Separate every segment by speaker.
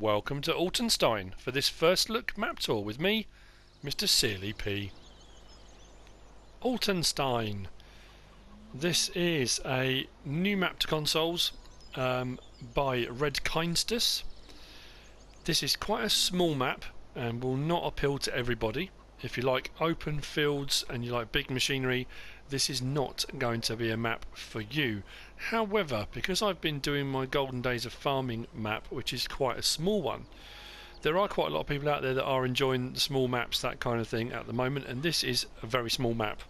Speaker 1: welcome to Altenstein for this first look map tour with me, MrSealyp. Altenstein. This is a new map to consoles by Redkeinstus. This is quite a small map and will not appeal to everybody. If you like open fields and you like big machinery, this is not going to be a map for you. However, because I've been doing my Golden Days of Farming map, which is quite a small one, there are quite a lot of people out there that are enjoying the small maps, that kind of thing at the moment, and this is a very small map.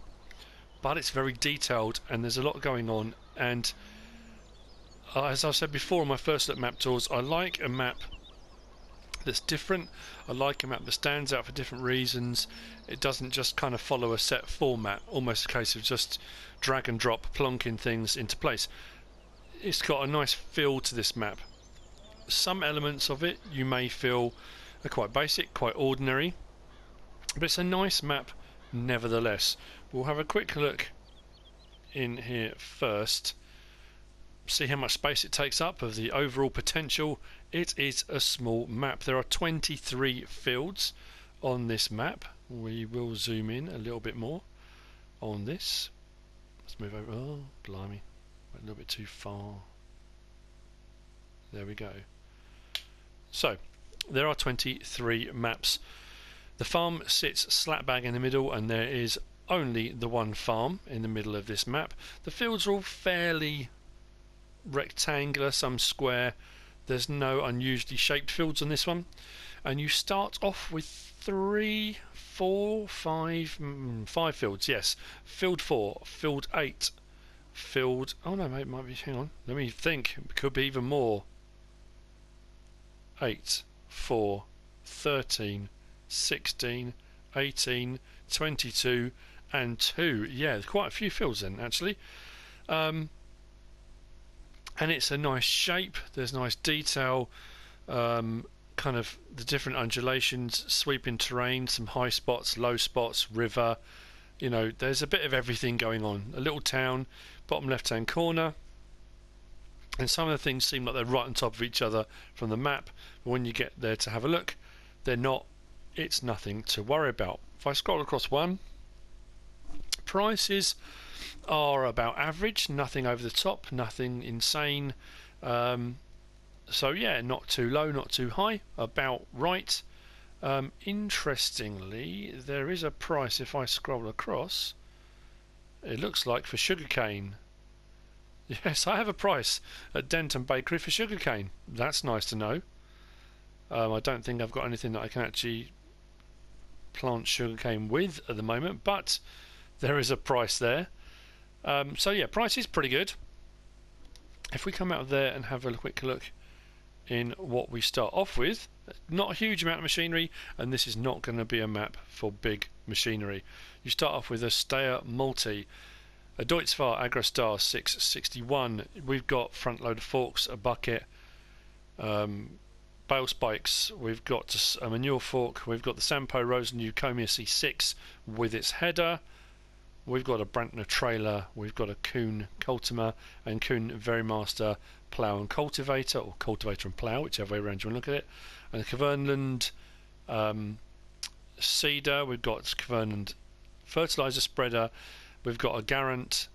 Speaker 1: But it's very detailed and there's a lot going on, and as I've said before on my first look map tours, I like a map that's different. I like a map that stands out for different reasons. It doesn't just kind of follow a set format, almost a case of just drag and drop, plonking things into place. It's got a nice feel to this map. Some elements of it you may feel are quite basic, quite ordinary, but it's a nice map nevertheless. We'll have a quick look in here first, see how much space it takes up of the overall potential. It is a small map. There are 23 fields on this map. We will zoom in a little bit more on this. Let's move over. Oh, blimey, went a little bit too far. There we go. So there are 23 maps. The farm sits slap bang in the middle, and there is only the one farm in the middle of this map. The fields are all fairly rectangular, some square. There's no unusually shaped fields on this one, and you start off with 3, 4, 5 fields. Yes, field 4, field 8, field, oh no, it might be, hang on, let me think, it could be even more. 8, 4, 13, 16, 18, 22 and 2. Yeah, there's quite a few fields then actually. And it's a nice shape, there's nice detail, kind of the different undulations, sweeping terrain, some high spots, low spots, river, you know, there's a bit of everything going on. A little town, bottom left hand corner, and some of the things seem like they're right on top of each other from the map, but when you get there to have a look, they're not. It's nothing to worry about. If I scroll across one, prices are about average, nothing over the top, nothing insane. So yeah, not too low, not too high, about right. Interestingly, there is a price if I scroll across. It looks like for sugarcane. Yes, I have a price at Denton Bakery for sugarcane. That's nice to know. I don't think I've got anything that I can actually plant sugarcane with at the moment, but there is a price there. So yeah, price is pretty good. If we come out of there and have a quick look in what we start off with, not a huge amount of machinery, and this is not going to be a map for big machinery. You start off with a Steyr Multi, a Deutzfahr Agrostar 661. We've got front loader forks, a bucket, bale spikes, we've got a manure fork, we've got the Sampo Rosen Eucomia C6 with its header, we've got a Brantner trailer, we've got a Kuhn Cultimer and Kuhn Verimaster plough and cultivator, or cultivator and plough, whichever way around you want to look at it, and a Kverneland seeder, we've got Kverneland fertilizer spreader, we've got a Garant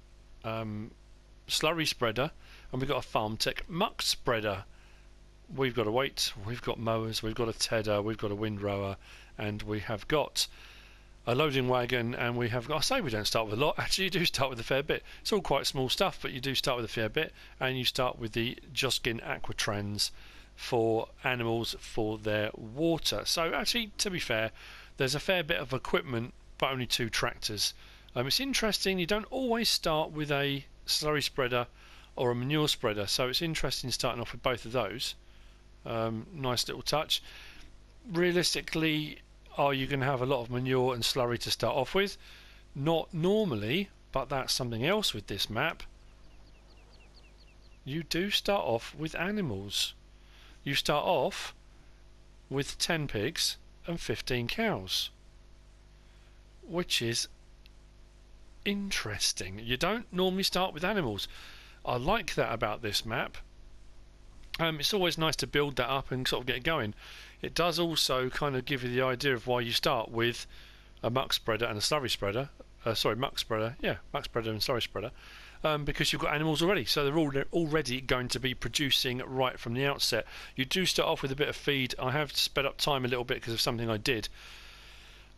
Speaker 1: slurry spreader, and we've got a FarmTech muck spreader. We've got a weight, we've got mowers, we've got a tedder, we've got a windrower, and we have got a loading wagon, and we have got, I say we don't start with a lot, actually you do start with a fair bit. It's all quite small stuff, but you do start with a fair bit, and you start with the Joskin Aquatrans for animals for their water. So actually, to be fair, there's a fair bit of equipment, but only 2 tractors. It's interesting, you don't always start with a slurry spreader or a manure spreader, so it's interesting starting off with both of those. Nice little touch. Realistically, are you going to have a lot of manure and slurry to start off with? Not normally, but that's something else with this map. You do start off with animals. You start off with 10 pigs and 15 cows, which is interesting. You don't normally start with animals. I like that about this map. It's always nice to build that up and sort of get it going. It does also kind of give you the idea of why you start with a muck spreader and a slurry spreader. Muck spreader, yeah, muck spreader and slurry spreader, because you've got animals already, so they're already going to be producing right from the outset. You do start off with a bit of feed. I have sped up time a little bit because of something I did,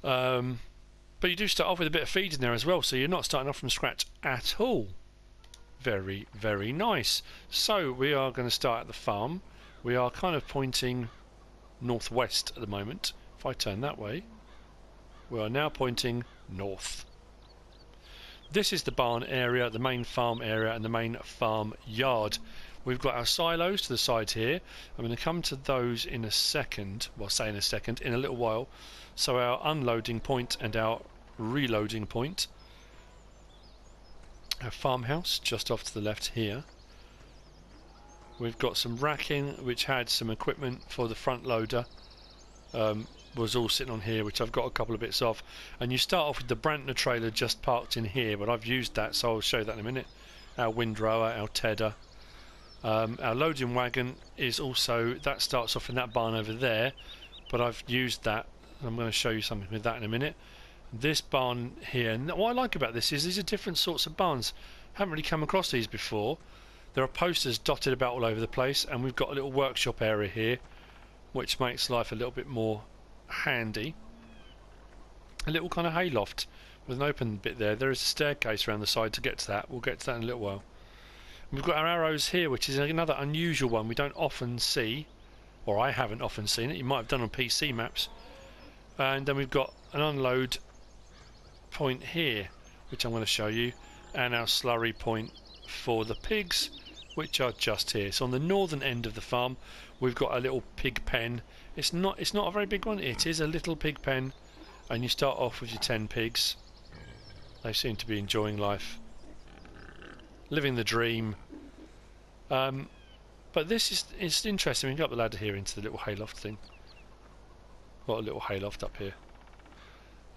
Speaker 1: but you do start off with a bit of feed in there as well, so you're not starting off from scratch at all. Very, very nice. So we are going to start at the farm. We are kind of pointing northwest at the moment. If I turn that way, we are now pointing north. This is the barn area, the main farm area, and the main farm yard. We've got our silos to the side here. I'm going to come to those in a second. Well, say in a second, in a little while. So our unloading point and our reloading point. Our farmhouse just off to the left here. We've got some racking which had some equipment for the front loader. Was all sitting on here, which I've got a couple of bits of. And you start off with the Brantner trailer just parked in here, but I've used that, so I'll show you that in a minute. Our windrower, our tedder. Our loading wagon is also, that starts off in that barn over there, but I've used that. I'm going to show you something with that in a minute. This barn here, and what I like about this is these are different sorts of barns. Haven't really come across these before. There are posters dotted about all over the place, and we've got a little workshop area here, which makes life a little bit more handy. A little kind of hayloft with an open bit there. There is a staircase around the side to get to that. We'll get to that in a little while. And we've got our arrows here, which is another unusual one we don't often see, or I haven't often seen it. You might have done on PC maps. And then we've got an unload point here, which I'm going to show you, and our slurry point for the pigs, which are just here. So on the northern end of the farm we've got a little pig pen. It's not a very big one, it is a little pig pen, and you start off with your 10 pigs. They seem to be enjoying life, living the dream. But this is interesting. We can go up the ladder here into the little hayloft thing. Got a little hayloft up here.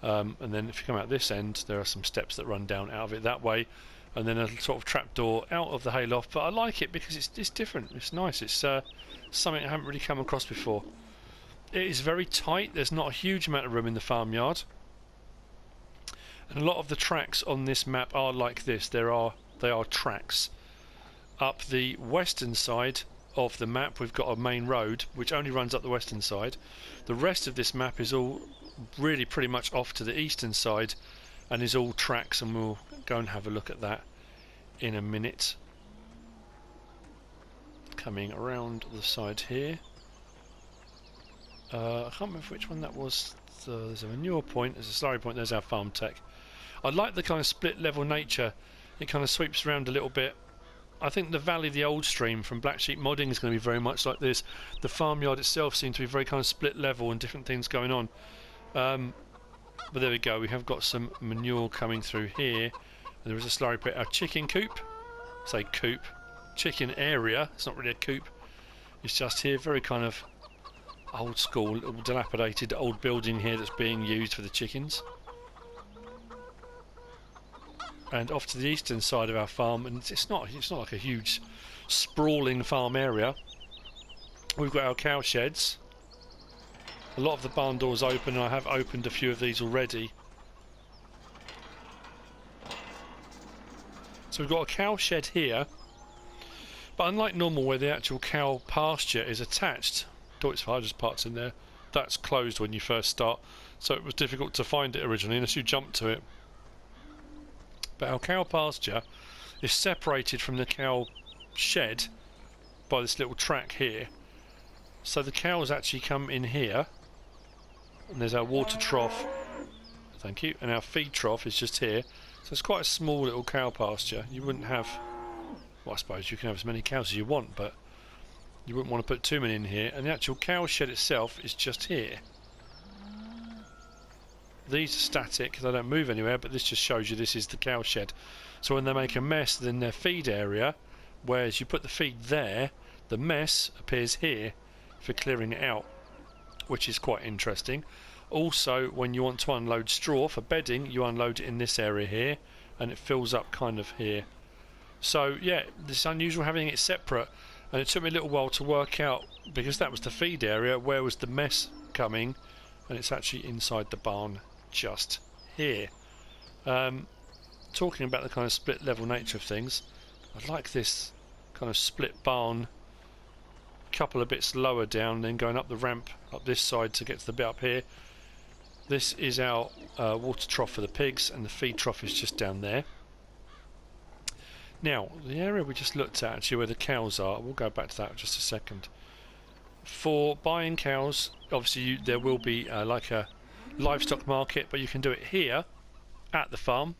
Speaker 1: And then if you come out this end, there are some steps that run down out of it that way, and then a sort of trapdoor out of the hayloft. But I like it because it's different. It's nice. It's something I haven't really come across before. It is very tight. There's not a huge amount of room in the farmyard, and a lot of the tracks on this map are like this. They are tracks. Up the western side of the map we've got a main road which only runs up the western side. The rest of this map is all really pretty much off to the eastern side and is all tracks, and we'll go and have a look at that in a minute. Coming around the side here, I can't remember which one that was. There's a manure point, there's a slurry point, there's our farm tech. I like the kind of split level nature. It kind of sweeps around a little bit. I think the Valley of the Old Stream from Black Sheep Modding is going to be very much like this. The farmyard itself seems to be very kind of split level and different things going on. But there we go, we have got some manure coming through here, and there is a slurry pit. Our chicken coop, say coop, chicken area, it's not really a coop, it's just here, very kind of old school, dilapidated old building here that's being used for the chickens. And off to the eastern side of our farm, and it's not like a huge sprawling farm area, we've got our cow sheds. A lot of the barn doors open, and I have opened a few of these already. So we've got a cow shed here, but unlike normal where the actual cow pasture is attached, Deutz just parts in there, that's closed when you first start, so it was difficult to find it originally unless you jumped to it. But our cow pasture is separated from the cow shed by this little track here, so the cows actually come in here. And there's our water trough, thank you, and our feed trough is just here. So it's quite a small little cow pasture. You wouldn't have, well, I suppose you can have as many cows as you want, but you wouldn't want to put too many in here. And the actual cow shed itself is just here. These are static, they don't move anywhere, but this just shows you this is the cow shed. So when they make a mess in their feed area, whereas you put the feed there, the mess appears here for clearing it out, which is quite interesting. Also, when you want to unload straw for bedding, you unload it in this area here, and it fills up kind of here. So yeah, it's unusual having it separate. And it took me a little while to work out, because that was the feed area, where was the mess coming, and it's actually inside the barn just here. Talking about the kind of split level nature of things, I like this kind of split barn, a couple of bits lower down, then going up the ramp up this side to get to the bit up here. This is our water trough for the pigs, and the feed trough is just down there. Now, the area we just looked at, actually where the cows are, we'll go back to that in just a second. For buying cows, obviously there will be like a livestock market, but you can do it here at the farm,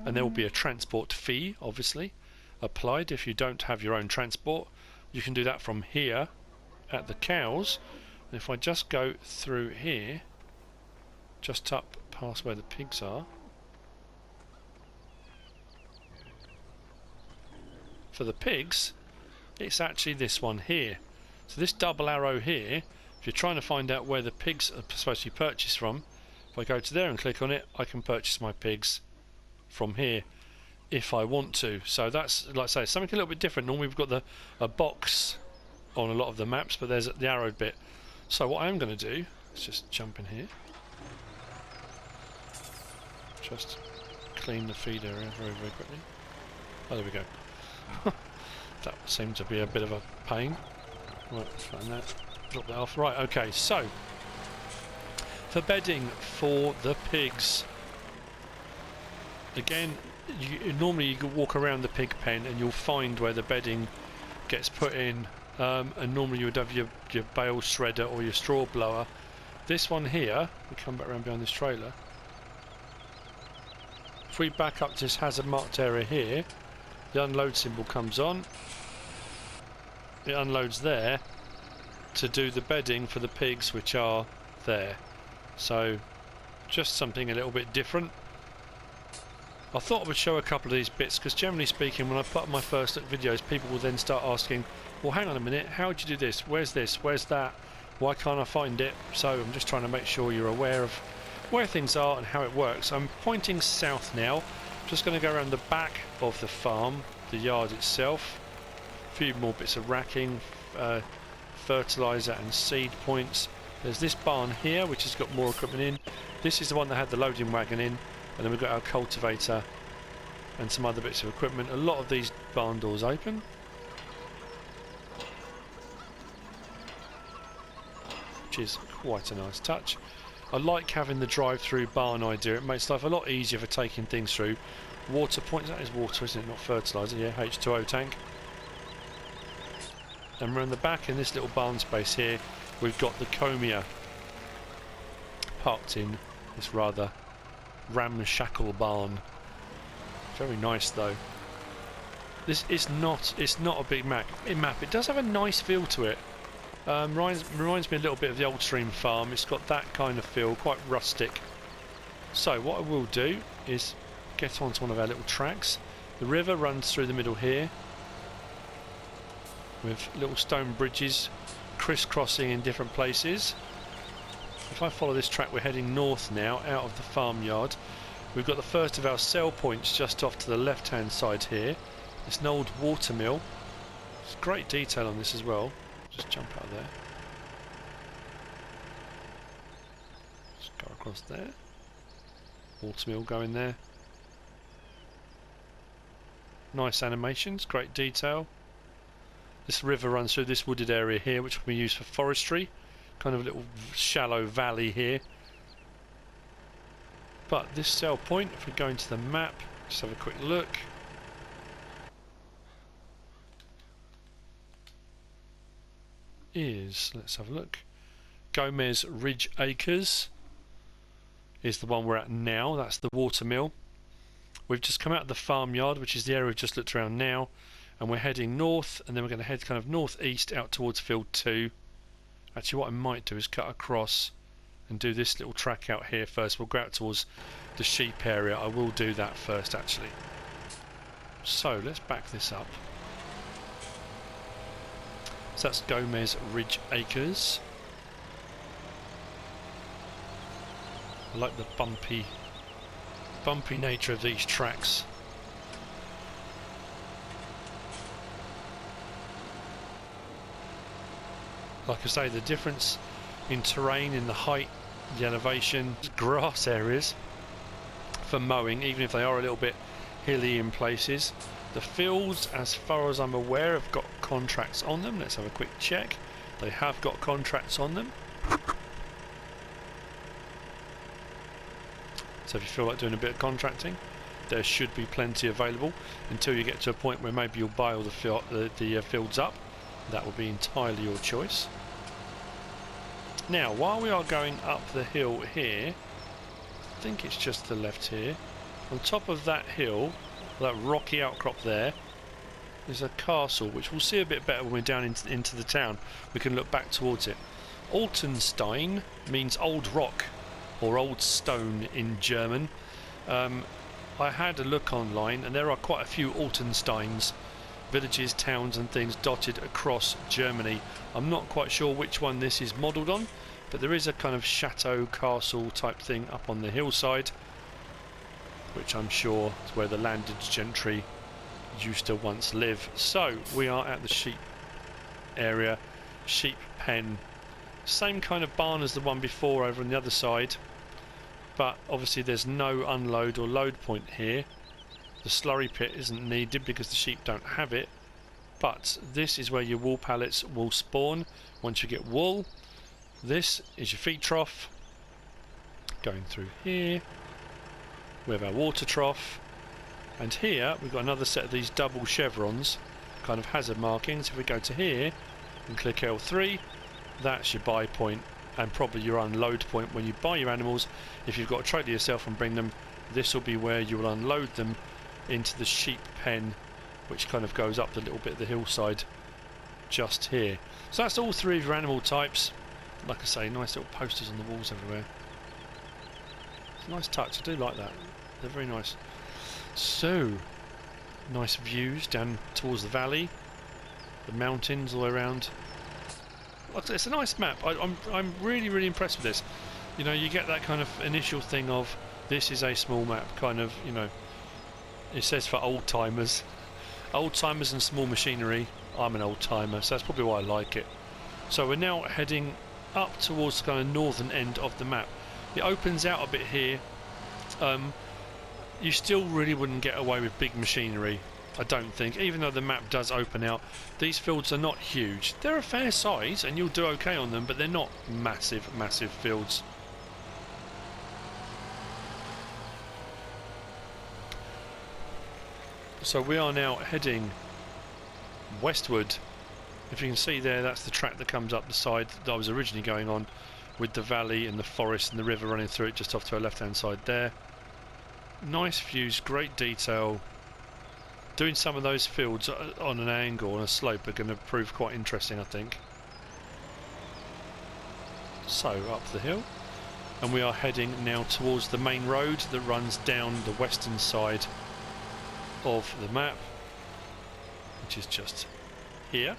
Speaker 1: and there will be a transport fee, obviously, applied if you don't have your own transport. You can do that from here at the cows. And if I just go through here, just up past where the pigs are, for the pigs, it's actually this one here. So this double arrow here, if you're trying to find out where the pigs are supposed to be purchased from, if I go to there and click on it, I can purchase my pigs from here if I want to. So that's, like I say, something a little bit different. Normally we've got a box on a lot of the maps, but there's the arrowed bit. So what I am going to do, let's just jump in here, just clean the feed area very, very quickly. Oh, there we go. That seemed to be a bit of a pain. Right, flatten that, drop that off. Right, okay, so for bedding for the pigs, again, normally you can walk around the pig pen and you'll find where the bedding gets put in, and normally you would have your bale shredder or your straw blower. This one here, we come back around behind this trailer, if we back up to this hazard marked area here, the unload symbol comes on, it unloads there to do the bedding for the pigs which are there. So just something a little bit different. I thought I would show a couple of these bits, because generally speaking, when I put up my first look videos, people will then start asking, well, hang on a minute, how would you do this, where's that, why can't I find it? So I'm just trying to make sure you're aware of where things are and how it works. I'm pointing south now, just going to go around the back of the farm, the yard itself, a few more bits of racking, fertiliser and seed points. There's this barn here which has got more equipment in. This is the one that had the loading wagon in, and then we've got our cultivator and some other bits of equipment. A lot of these barn doors open, which is quite a nice touch. I like having the drive-through barn idea. It makes life a lot easier for taking things through. Water points, that is water, isn't it? Not fertiliser. Yeah, H2O tank. And we're in the back in this little barn space here. We've got the comia parked in this rather ramshackle barn. Very nice though. This is not, it's not a big map. It does have a nice feel to it. Reminds me a little bit of the Old Stream farm. It's got that kind of feel, quite rustic. So what I will do is get onto one of our little tracks. The river runs through the middle here with little stone bridges crisscrossing in different places. If I follow this track, we're heading north now out of the farmyard. We've got the first of our sell points just off to the left hand side here. It's an old water mill. There's great detail on this as well. Just jump out there. Just go across there. Water mill going there. Nice animations, great detail. This river runs through this wooded area here, which will be used for forestry. Kind of a little shallow valley here. But this sell point, if we go into the map, just have a quick look. Let's have a look. Gomez Ridge Acres is the one we're at now. That's the water mill. We've just come out of the farmyard, which is the area we've just looked around now, and we're heading north, and then we're going to head kind of northeast out towards field 2. Actually, what I might do is cut across and do this little track out here first. We'll go out towards the sheep area. I will do that first, actually. So let's back this up. So that's Gomez Ridge Acres. I like the bumpy nature of these tracks. Like I say, the difference in terrain, in the height, the elevation, grass areas for mowing, even if they are a little bit hilly in places. The fields, as far as I'm aware, have got contracts on them. Let's have a quick check. They have got contracts on them. So if you feel like doing a bit of contracting, there should be plenty available until you get to a point where maybe you'll buy all the fields up. That will be entirely your choice. Now, while we are going up the hill here, I think it's just to the left here, on top of that hill, that rocky outcrop there, is a castle which we'll see a bit better when we're down into the town. We can look back towards it. Altenstein means old rock or old stone in German. I had a look online and there are quite a few Altensteins, villages, towns and things dotted across Germany. I'm not quite sure which one this is modelled on, but there is a kind of chateau castle type thing up on the hillside, which I'm sure is where the landed gentry used to once live. So we are at the sheep area, sheep pen, same kind of barn as the one before over on the other side, but obviously there's no unload or load point here. The slurry pit isn't needed because the sheep don't have it, but this is where your wool pallets will spawn once you get wool. This is your feed trough. Going through here, we have our water trough, and here we've got another set of these double chevrons, kind of hazard markings. If we go to here and click L3, that's your buy point and probably your unload point when you buy your animals. If you've got to trailer yourself and bring them, this will be where you will unload them into the sheep pen, which kind of goes up the little bit of the hillside just here. So that's all three of your animal types. Like I say, nice little posters on the walls everywhere. It's a nice touch, I do like that. They're very nice. So, nice views down towards the valley, the mountains all the way around. Like I say, it's a nice map. I'm really impressed with this. You know, you get that kind of initial thing of this is a small map, kind of, you know, it says for old timers and small machinery. I'm an old timer, so that's probably why I like it. So we're now heading up towards the kind of northern end of the map. It opens out a bit here. You still really wouldn't get away with big machinery, I don't think, even though the map does open out. These fields are not huge. They're a fair size and you'll do okay on them, but they're not massive fields. So we are now heading westward. If you can see there, that's the track that comes up the side that I was originally going on, with the valley and the forest and the river running through it just off to our left hand side there. Nice views, great detail. Doing some of those fields on an angle, on a slope, are going to prove quite interesting, I think. So up the hill, and we are heading now towards the main road that runs down the western side of the map, which is just here.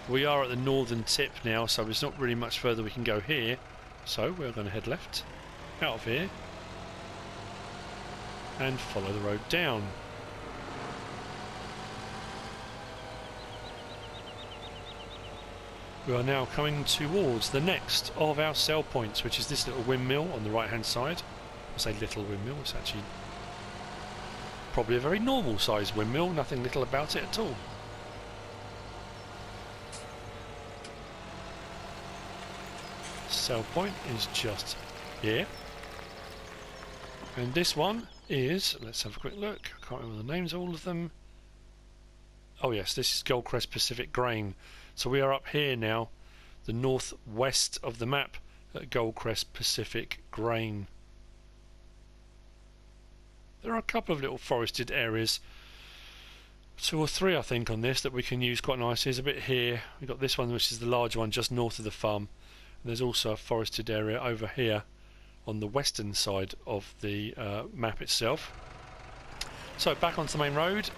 Speaker 1: We are at the northern tip now, so there's not really much further we can go here, so we're going to head left out of here and follow the road down. We are now coming towards the next of our sell points, which is this little windmill on the right hand side. I say little windmill, it's actually probably a very normal sized windmill, nothing little about it at all. Sell point is just here, and this one is, let's have a quick look, I can't remember the names of all of them. Oh yes, this is Goldcrest Pacific Grain. So we are up here now, the northwest of the map, at Goldcrest Pacific Grain. There are a couple of little forested areas, 2 or 3 I think on this, that we can use quite nicely. There's a bit here, we've got this one which is the large one just north of the farm. And there's also a forested area over here on the western side of the map itself. So back onto the main road.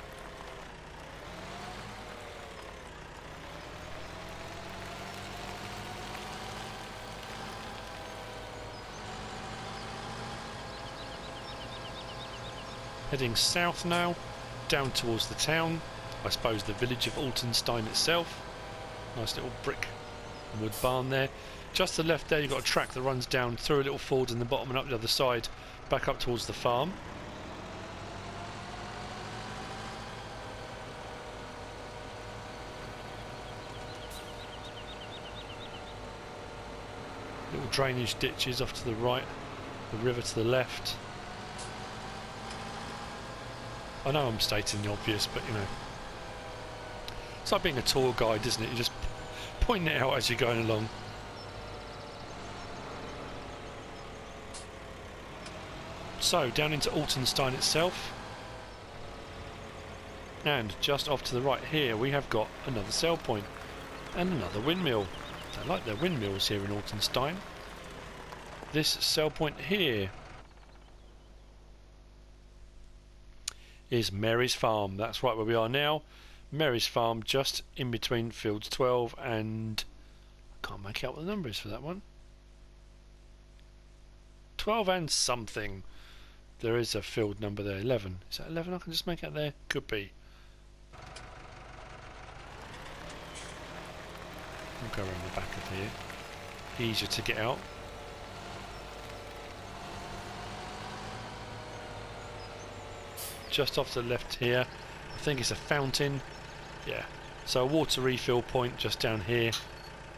Speaker 1: Heading south now, down towards the town, I suppose the village of Altenstein itself. Nice little brick wood barn there. Just to the left there you've got a track that runs down through a little ford in the bottom and up the other side, back up towards the farm. Little drainage ditches off to the right, the river to the left. I know I'm stating the obvious, but you know, it's like being a tour guide, isn't it? You just point it out as you're going along. So, down into Altenstein itself. And just off to the right here we have got another sell point and another windmill. I like their windmills here in Altenstein. This sell point here is Mary's Farm. That's right where we are now. Mary's Farm, just in between fields 12 and... I can't make out what the number is for that one. 12 and something. There is a field number there, 11. Is that 11? I can just make out there? Could be. We'll go around the back of here. Easier to get out. Just off to the left here, I think it's a fountain. Yeah, so a water refill point just down here,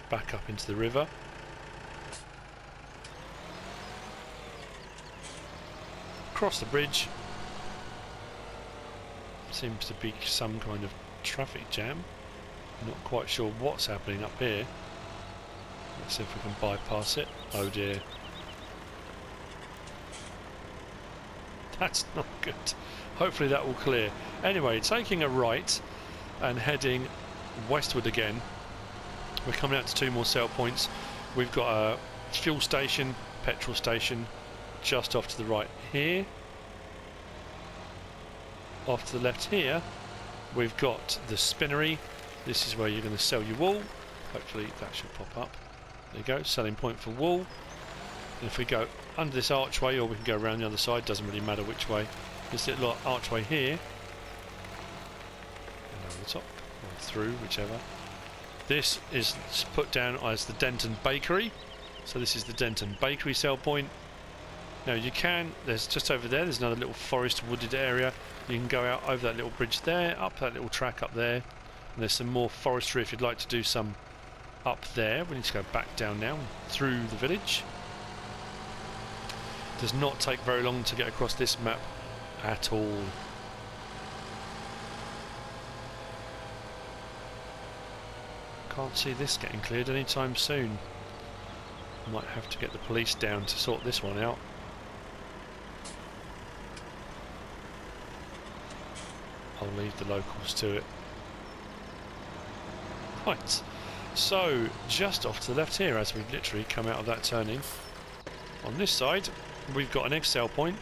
Speaker 1: back up into the river. Across the bridge. Seems to be some kind of traffic jam. Not quite sure what's happening up here. Let's see if we can bypass it. Oh dear. That's not good. Hopefully that will clear. Anyway, taking a right and heading westward again. We're coming out to two more sell points. We've got a fuel station, petrol station, just off to the right here. Off to the left here, we've got the spinnery. This is where you're going to sell your wool. Hopefully that should pop up. There you go, selling point for wool. And if we go under this archway, or we can go around the other side, doesn't really matter which way. This little archway here, and over the top, or through, whichever. This is put down as the Denton Bakery. So this is the Denton Bakery sell point. Now you can, there's just over there, there's another little forest wooded area. You can go out over that little bridge there, up that little track up there. And there's some more forestry if you'd like to do some up there. We need to go back down now, through the village. Does not take very long to get across this map at all. Can't see this getting cleared anytime soon. Might have to get the police down to sort this one out. I'll leave the locals to it. Right, so just off to the left here as we've literally come out of that turning. On this side we've got an egg sale point.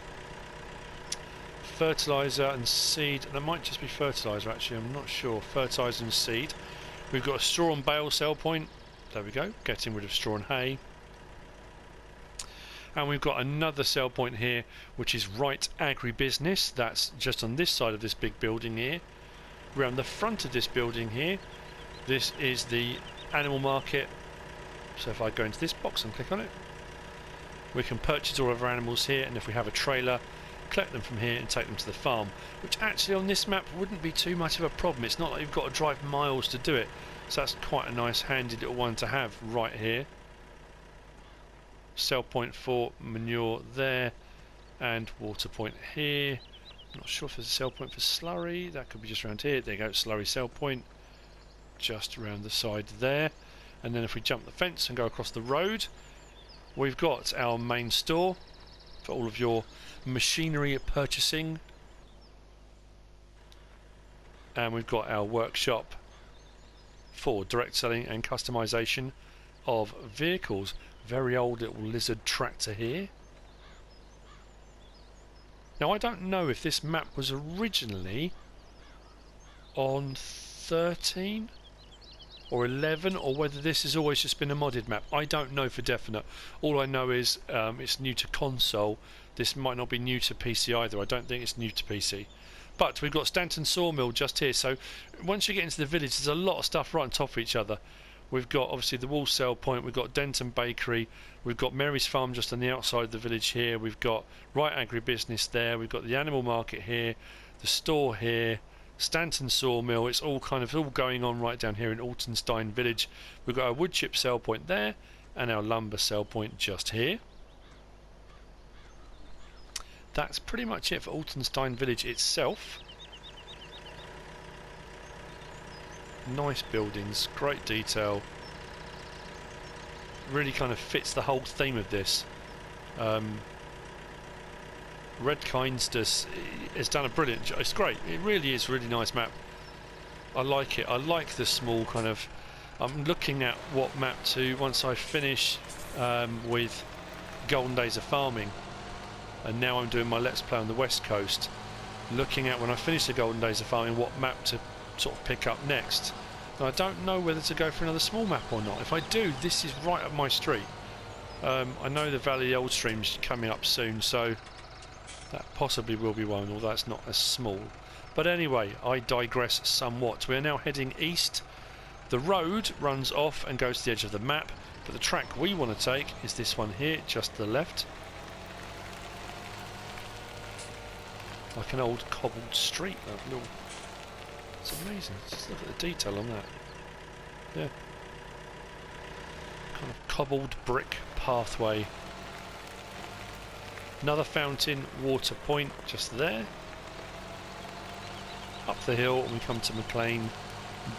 Speaker 1: Fertiliser and seed. That might just be fertiliser actually, I'm not sure. Fertiliser and seed. We've got a straw and bale sell point. There we go, getting rid of straw and hay. And we've got another sell point here, which is Right Agribusiness. That's just on this side of this big building here. Around the front of this building here, this is the animal market. So if I go into this box and click on it, we can purchase all of our animals here, and if we have a trailer, collect them from here and take them to the farm, which actually on this map wouldn't be too much of a problem. It's not like you've got to drive miles to do it, so that's quite a nice handy little one to have right here. Sell point for manure there, and water point here. Not sure if there's a sell point for slurry. That could be just around here. There you go, slurry sell point just around the side there. And then if we jump the fence and go across the road, we've got our main store for all of your machinery purchasing, and we've got our workshop for direct selling and customization of vehicles. Very old little lizard tractor here. Now I don't know if this map was originally on 13 or 11, or whether this has always just been a modded map. I don't know for definite. All I know is it's new to console. This might not be new to PC either. I don't think it's new to PC. But we've got Stanton Sawmill just here, so once you get into the village there's a lot of stuff right on top of each other. We've got obviously the Wool Sale Point, we've got Denton Bakery, we've got Mary's Farm just on the outside of the village here, we've got Wright Agribusiness there, we've got the animal market here, the store here, Stanton Sawmill. It's all going on right down here in Altenstein village. We've got our wood chip sale point there and our lumber sale point just here. That's pretty much it for Altenstein village itself. Nice buildings, great detail. Really kind of fits the whole theme of this. Redkeinstus has done a brilliant job. It's great. It really is a really nice map. I like it. I like the small kind of... I'm looking at what map to once I finish with Golden Days of Farming, and now I'm doing my Let's Play on the West Coast. Looking at when I finish the Golden Days of Farming, what map to sort of pick up next. And I don't know whether to go for another small map or not. If I do, this is right up my street. I know the Valley of the Old Stream's coming up soon, so that possibly will be one, although it's not as small. But anyway, I digress somewhat. We are now heading east. The road runs off and goes to the edge of the map, but the track we want to take is this one here, just to the left. Like an old cobbled street, that little... It's amazing. Just look at the detail on that. Yeah. Kind of cobbled brick pathway. Another fountain, water point, just there. Up the hill and we come to McLean.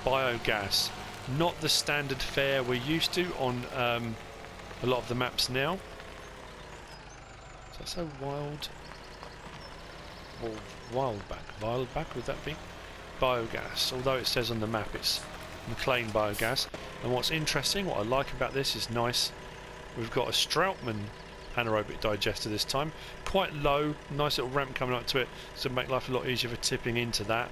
Speaker 1: Biogas. Not the standard fare we're used to on a lot of the maps now. Is that so wild? Or Wildback would that be? Biogas, although it says on the map it's McLean Biogas. And what's interesting, what I like about this is nice, we've got a Strautmann anaerobic digester this time, quite low, nice little ramp coming up to it, so make life a lot easier for tipping into that.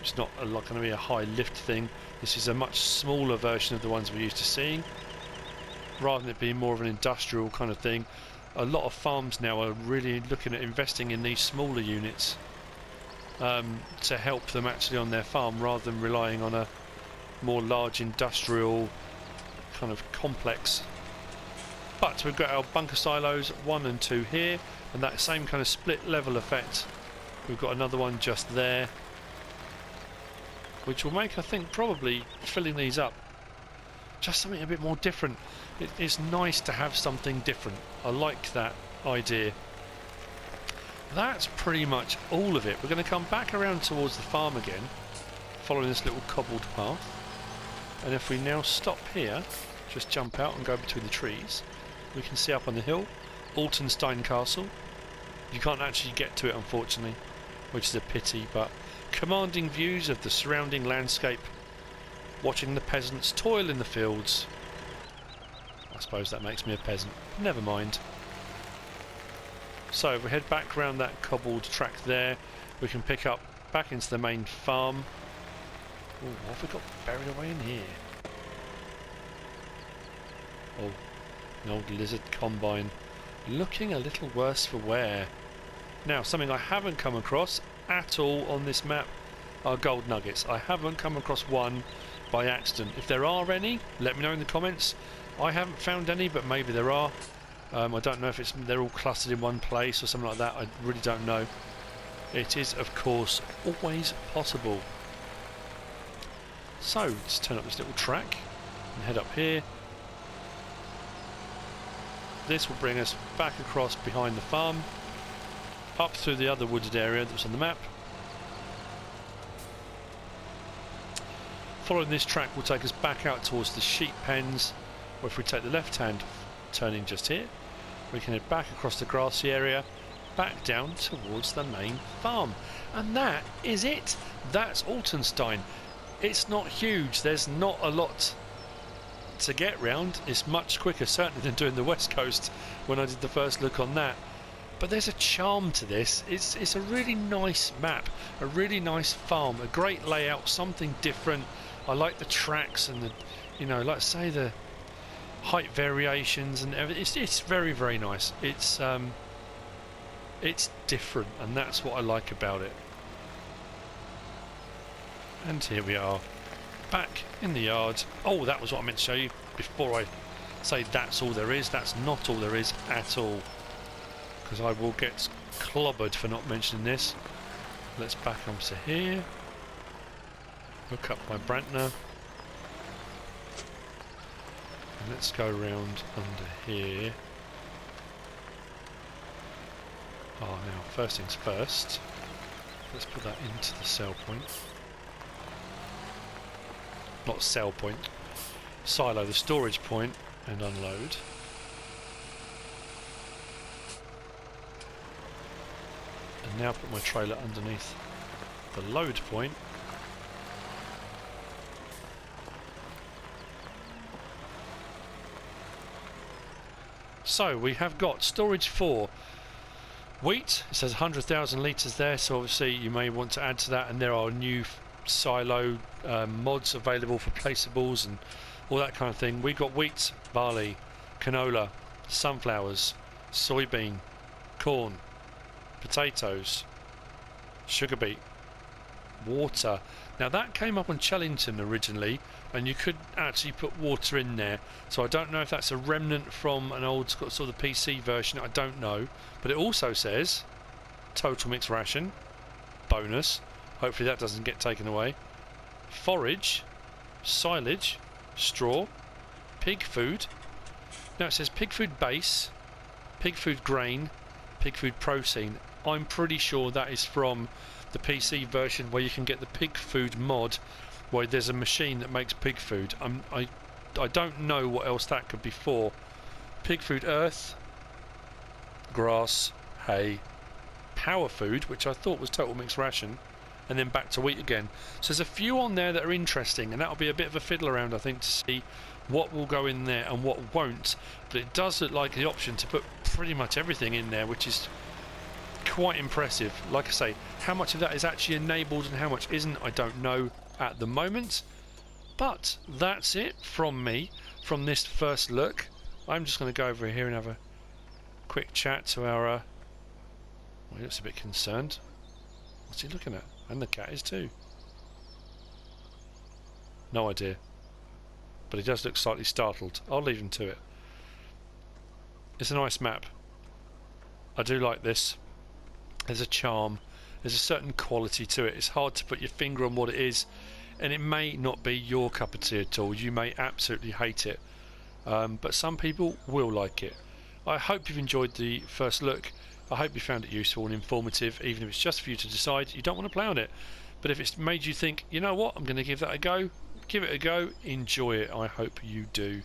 Speaker 1: It's not going to be a high lift thing. This is a much smaller version of the ones we're used to seeing, rather than it being more of an industrial kind of thing. A lot of farms now are really looking at investing in these smaller units to help them actually on their farm, rather than relying on a more large industrial kind of complex. But we've got our bunker silos 1 and 2 here, and that same kind of split level effect. We've got another one just there, which will make, I think, probably filling these up just something a bit more different. It's nice to have something different. I like that idea. That's pretty much all of it. We're going to come back around towards the farm again, following this little cobbled path. And if we now stop here, just jump out and go between the trees, we can see up on the hill Altenstein Castle. You can't actually get to it, unfortunately, which is a pity, but commanding views of the surrounding landscape, watching the peasants toil in the fields. I suppose that makes me a peasant. Never mind. So if we head back around that cobbled track there, we can pick up back into the main farm. Ooh, what have we got buried away in here? Oh, an old lizard combine. Looking a little worse for wear. Now, something I haven't come across at all on this map are gold nuggets. I haven't come across one by accident. If there are any, let me know in the comments. I haven't found any, but maybe there are. I don't know if they're all clustered in one place or something like that. I really don't know. It is, of course, always possible. So, let's turn up this little track and head up here. This will bring us back across behind the farm, up through the other wooded area that's on the map. Following this track will take us back out towards the sheep pens, or if we take the left hand turning just here, we can head back across the grassy area, back down towards the main farm. And that is it. That's Altenstein. It's not huge, there's not a lot to get round. It's much quicker certainly than doing the West Coast when I did the first look on that. But there's a charm to this. It's a really nice map, a really nice farm, a great layout, something different. I like the tracks and the, you know, like say the height variations and everything. It's very, very nice. It's different, and that's what I like about it. And here we are. back in the yard. Oh, that was what I meant to show you before I say that's all there is. That's not all there is at all, because I will get clobbered for not mentioning this. Let's back onto here, hook up my Brantner, and let's go around under here. Oh, now first things first, let's put that into the sell point. Not sell point, silo, the storage point, and unload. And now put my trailer underneath the load point. So we have got storage for wheat. It says 100,000 litres there, so obviously you may want to add to that, and there are new silo mods available for placeables and all that kind of thing. We've got wheat, barley, canola, sunflowers, soybean, corn, potatoes, sugar beet, water. Now that came up on Chellington originally, and you could actually put water in there, so I don't know if that's a remnant from an old sort of the PC version, I don't know. But it also says total mixed ration, bonus, hopefully that doesn't get taken away, forage, silage, straw, pig food. Now it says pig food base, pig food grain, pig food protein. I'm pretty sure that is from the PC version where you can get the pig food mod, where there's a machine that makes pig food. I don't know what else that could be for. Pig food earth, grass, hay, power food, which I thought was total mixed ration, and then back to wheat again. So there's a few on there that are interesting, and that'll be a bit of a fiddle around, I think, to see what will go in there and what won't. But it does look like the option to put pretty much everything in there, which is quite impressive. Like I say, how much of that is actually enabled and how much isn't, I don't know at the moment. But that's it from me from this first look. I'm just going to go over here and have a quick chat to our well, he looks a bit concerned. What's he looking at? And the cat is too. No idea, but he does look slightly startled. I'll leave him to it. It's a nice map. I do like this. There's a charm, there's a certain quality to it. It's hard to put your finger on what it is, and it may not be your cup of tea at all. You may absolutely hate it, but some people will like it. I hope you've enjoyed the first look. I hope you found it useful and informative, even if it's just for you to decide you don't want to play on it. But if it's made you think, you know what, I'm going to give that a go, give it a go, enjoy it. I hope you do.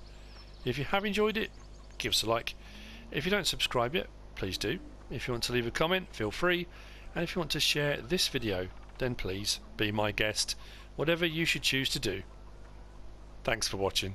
Speaker 1: If you have enjoyed it, give us a like. If you don't subscribe yet, please do. If you want to leave a comment, feel free. And if you want to share this video, then please be my guest. Whatever you should choose to do. Thanks for watching.